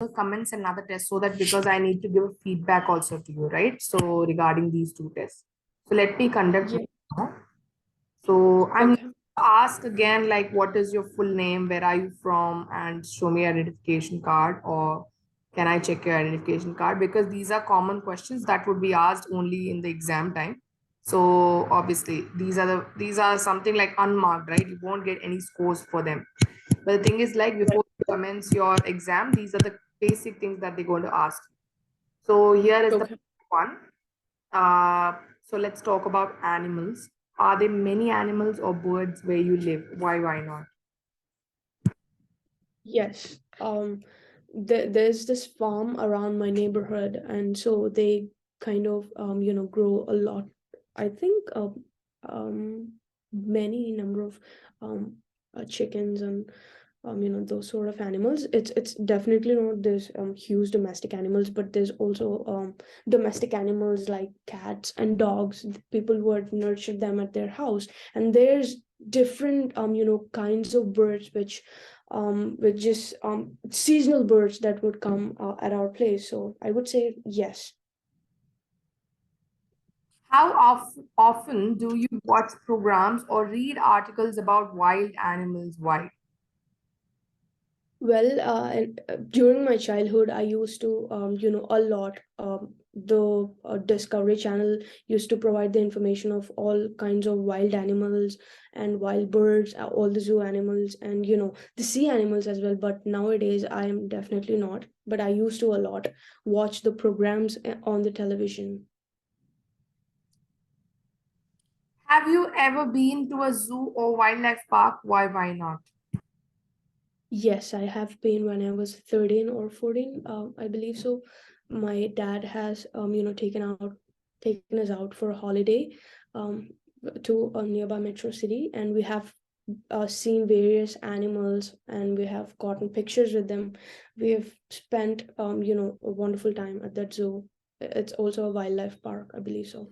commence another test so that because I need to give feedback also to you, right? So regarding these two tests. So let me conduct Yeah. one now. So I'm Okay. ask again like what is your full name, where are you from, and show me your identification card, or can I check your identification card? Because these are common questions that would be asked only in the exam time. So obviously these are something like unmarked, right? You won't get any scores for them. But the thing is, like Right. before you commence your exam, these are the basic things that they're going to ask. So here is the Okay. one. Uh, so let's talk about animals. Are there many animals or birds where you live? Why not? Yes. There's this farm around my neighborhood, and so they kind of grow a lot. I think many number of um chickens and those sort of animals. It's definitely not this huge domestic animals, but there's also domestic animals like cats and dogs. People would nurture them at their house, and there's different kinds of birds which just seasonal birds that would come at our place. So I would say yes. How often do you watch programs or read articles about wild animals? Why? Well, during my childhood, I used to, a lot. The Discovery Channel used to provide the information of all kinds of wild animals and wild birds, all the zoo animals, and the sea animals as well. But nowadays, I am definitely not. But I used to a lot watch the programs on the television. Have you ever been to a zoo or wildlife park? Why not? Yes, I have been when I was 13 or 14, I believe so. My dad has, taken us out for a holiday um, to a nearby metro city, and we have seen various animals, and we have gotten pictures with them. We have spent, a wonderful time at that zoo. It's also a wildlife park, I believe so.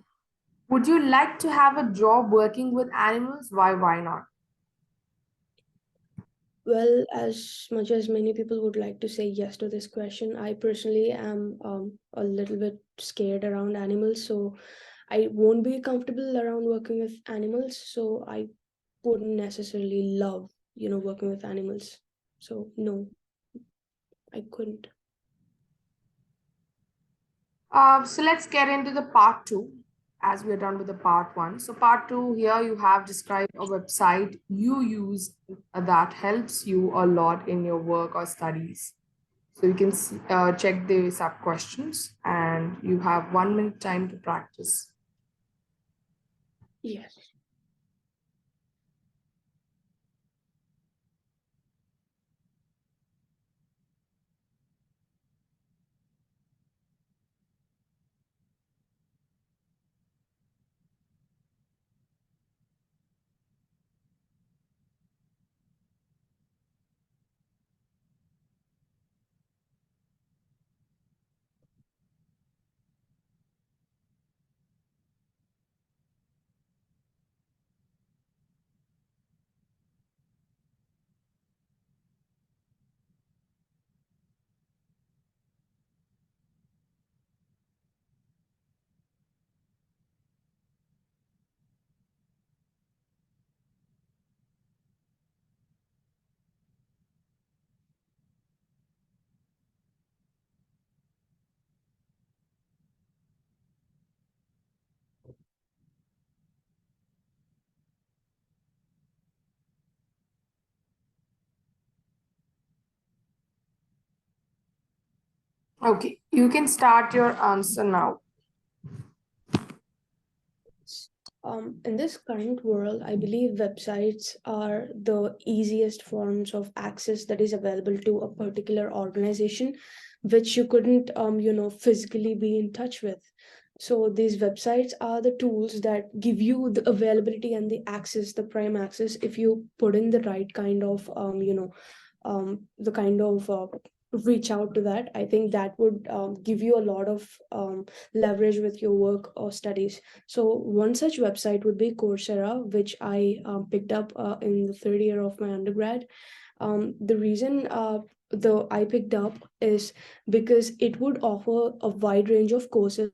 Would you like to have a job working with animals? Why not? Well, as much as many people would like to say yes to this question, I personally am a little bit scared around animals, so I won't be comfortable around working with animals. So I wouldn't necessarily love, working with animals. So no, I couldn't. So let's get into the part two as we are done with the part one. So, part two, here you have described a website you use that helps you a lot in your work or studies. So, you can check the sub questions and you have 1 minute time to practice. Yes. Okay, you can start your answer now. In this current world, I believe websites are the easiest forms of access that is available to a particular organization, which you couldn't, physically be in touch with. So these websites are the tools that give you the availability and the access, the prime access, if you put in the right kind of, the kind of reach out to that. I think that would give you a lot of leverage with your work or studies. So one such website would be Coursera, which I picked up in the third year of my undergrad. The reason I picked up is because it would offer a wide range of courses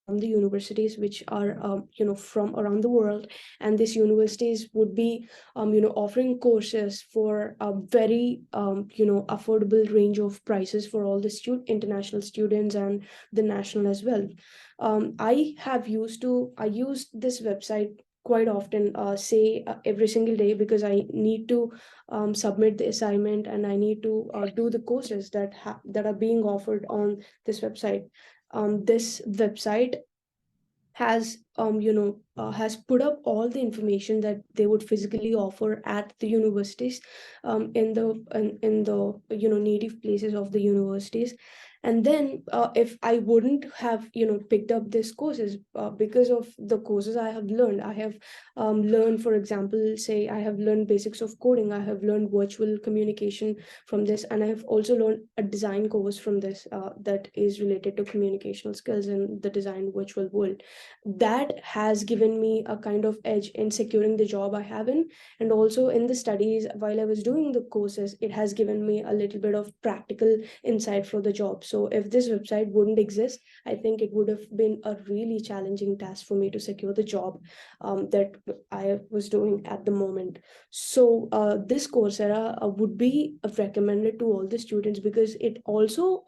from the universities which are from around the world, and these universities would be offering courses for a very affordable range of prices for all the international students and the national as well. I use this website quite often, say every single day, because I need to submit the assignment, and I need to do the courses that are being offered on this website. This website has put up all the information that they would physically offer at the universities, in the native places of the universities. And then if I wouldn't have picked up these courses, because of the courses I have learned, for example, say I have learned basics of coding, I have learned virtual communication from this, and I have also learned a design course from this, that is related to communicational skills in the design virtual world. That has given me a kind of edge in securing the job I have in. And also in the studies, while I was doing the courses, it has given me a little bit of practical insight for the job. So if this website wouldn't exist, I think it would have been a really challenging task for me to secure the job that I was doing at the moment. So this Coursera would be recommended to all the students, because it also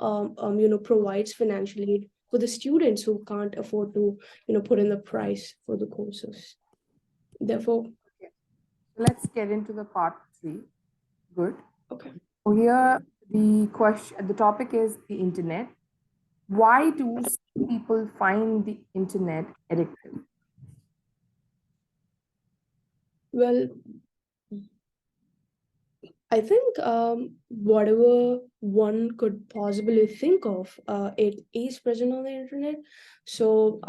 provides financial aid for the students who can't afford to put in the price for the courses. Therefore, Let's get into the part three. Good. okay. So here the topic is the internet. Why do some people find the internet addictive? Well, I think whatever one could possibly think of, it is present on the internet. So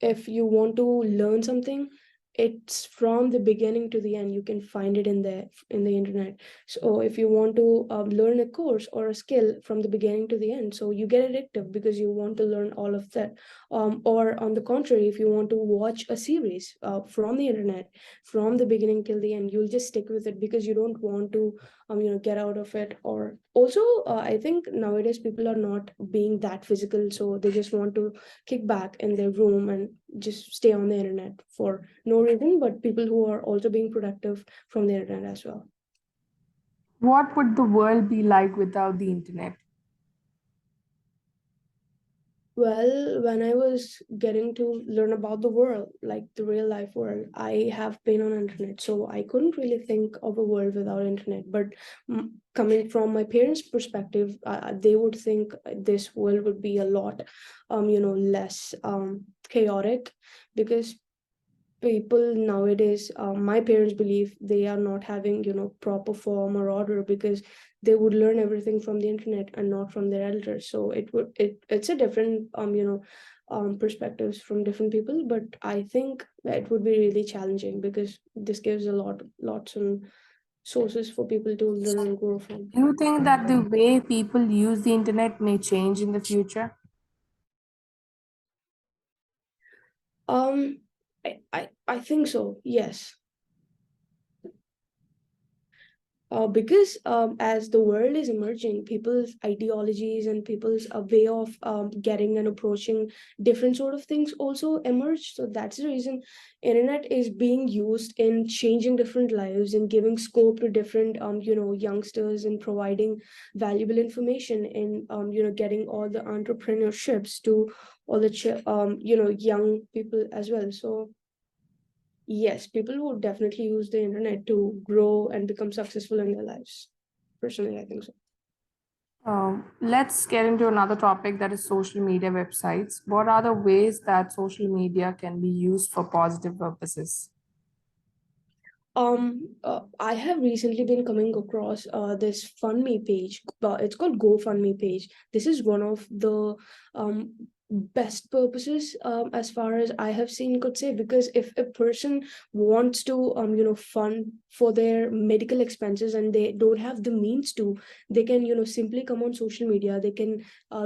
if you want to learn something, it's from the beginning to the end. You can find it in the internet. So if you want to learn a course or a skill from the beginning to the end, so you get addictive because you want to learn all of that. Or on the contrary, if you want to watch a series from the internet from the beginning till the end, you'll just stick with it because you don't want to get out of it. Or also, I think nowadays people are not being that physical, so they just want to kick back in their room and just stay on the internet for no reason, but people who are also being productive from the internet as well. What would the world be like without the internet? Well, when I was getting to learn about the world, like the real life world, I have been on internet, so I couldn't really think of a world without internet. But coming from my parents' perspective, they would think this world would be a lot, less chaotic, because people nowadays, my parents believe they are not having proper form or order, because they would learn everything from the internet and not from their elders. So it's a different perspectives from different people, but I think that it would be really challenging because this gives lots and sources for people to learn and grow from. Do you think that the way people use the internet may change in the future? um I think so, yes. Because as the world is emerging, people's ideologies and people's way of getting and approaching different sort of things also emerge. So that's the reason internet is being used in changing different lives and giving scope to different youngsters, and providing valuable information in getting all the entrepreneurships to all the young people as well. So yes, people would definitely use the internet to grow and become successful in their lives. Personally, I think so. Let's get into another topic, that is social media websites. What are the ways that social media can be used for positive purposes? I have recently been coming across this FundMe page. It's called GoFundMe page. This is one of the best purposes, as far as I have seen, could say, because if a person wants to fund for their medical expenses and they don't have the means to, they can simply come on social media, they can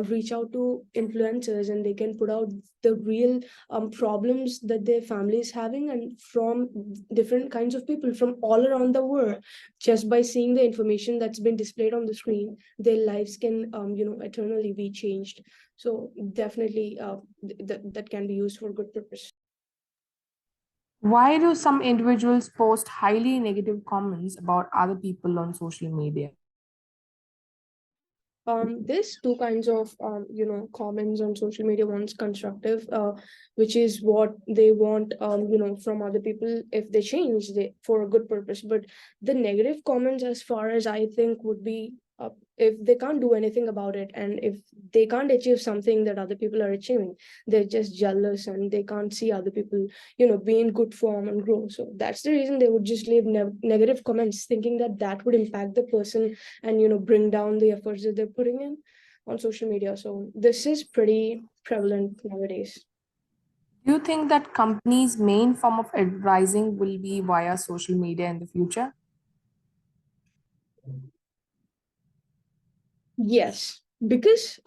reach out to influencers, and they can put out the real problems that their family is having, and from different kinds of people from all around the world. Just by seeing the information that's been displayed on the screen, their lives can eternally be changed. So definitely, that can be used for good purpose. Why do some individuals post highly negative comments about other people on social media? There's two kinds of comments on social media. One's constructive, which is what they want from other people. If they change, they for a good purpose. But the negative comments, as far as I think, would be if they can't do anything about it, and if they can't achieve something that other people are achieving, they're just jealous and they can't see other people be in good form and grow. So that's the reason they would just leave negative comments, thinking that that would impact the person and bring down the efforts that they're putting in on social media. So this is pretty prevalent nowadays. Do you think that companies' main form of advertising will be via social media in the future? Yes, because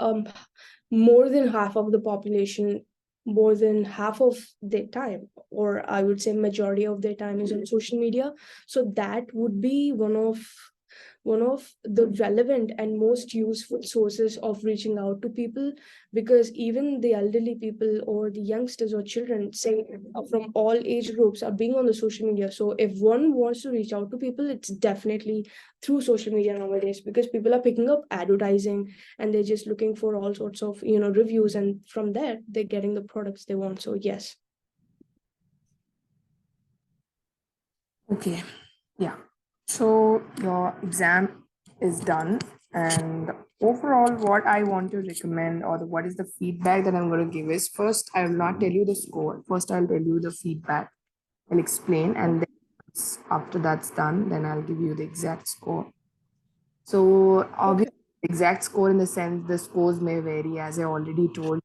more than half of the population, more than half of their time, or I would say majority of their time, is on social media. So that would be one of the relevant and most useful sources of reaching out to people, because even the elderly people or the youngsters or children, say, from all age groups, are being on the social media. So if one wants to reach out to people, it's definitely through social media nowadays, because people are picking up advertising and they're just looking for all sorts of reviews, and from there they're getting the products they want. So yes. Okay, yeah. So your exam is done, and overall, what I want to recommend, or what is the feedback that I'm going to give, is first, I will not tell you the score. First, I'll tell you the feedback. I'll explain, and then after that's done, then I'll give you the exact score. So, Okay. obviously, exact score in the sense the scores may vary, as I already told.